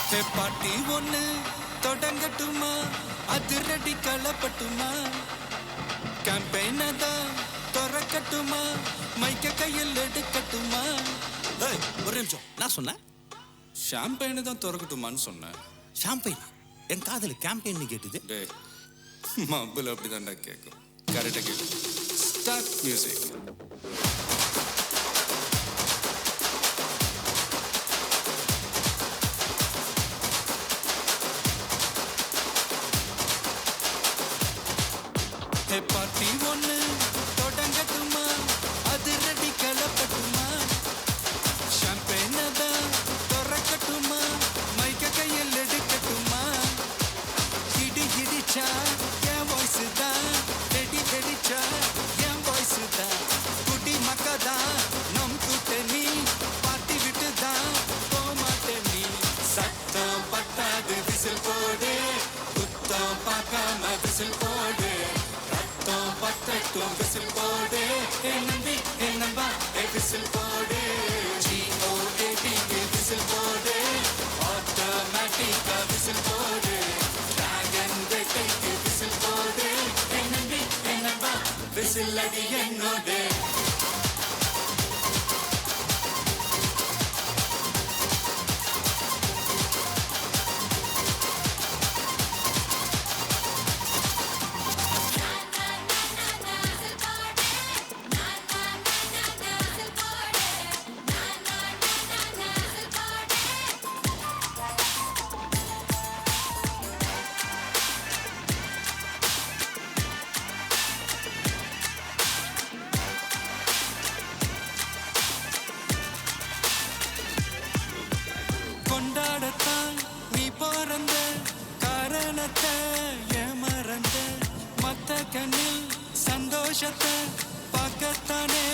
பாட்டி ஒண்ணு தொடங்கட்டுமா, அதிரடி களப்பட்டுமா, கேம்பெயினை தான் திறக்கட்டுமா, மைக்க கையில் எடுக்கட்டுமா. ஒரு நிமிஷம், நான் சொன்னேன் ஷாம்பெயினை தான் திறக்கட்டுமான்னு சொன்னேன். ஷாம்பெயின் என் காதல் கேம்பெயின் கேட்டுது. டே மப்பிள் அப்படிதான்டா கேட்கும். கரெக்டாக கேட்கும். Start music. பாட்டி ஒண்ணு தொடங்கட்டுமா, அதிரடி களப்பட்டுமா, ஷாம்பெயினை தான் திறக்கட்டுமா, மைக்க கையில் எடுக்கட்டுமா. இடி இடிச்சா என் வாய்ஸ் தான், வெடி வெடிச்சா என் வாய்ஸ் தான், குடி மக்கதான் நம் கூட்டணி, பாட்டி விட்டு தான் போமாட்டே நீ. சத்தம் பட்டாது விசில் போடு, குத்தம் பார்க்காம விசில் போடு, ரத்தம் பத்தட்டும் விசில் போடு, நம்பி நம்பா விசில் போடு, GOAT விசில் போடு, ஆட்டோமேட்டிக்கா விசில் போடு, டிராகன் வேட்டைக்கு விசில் போடு, நம்பி நம்பா விசில் அடி என்னோடு. கொண்டாடத்தான் நீ பிறந்த காரணத்தை ஏன் மறந்த, மத்த கண்ணில் சந்தோஷத்தை பார்க்கத்தானே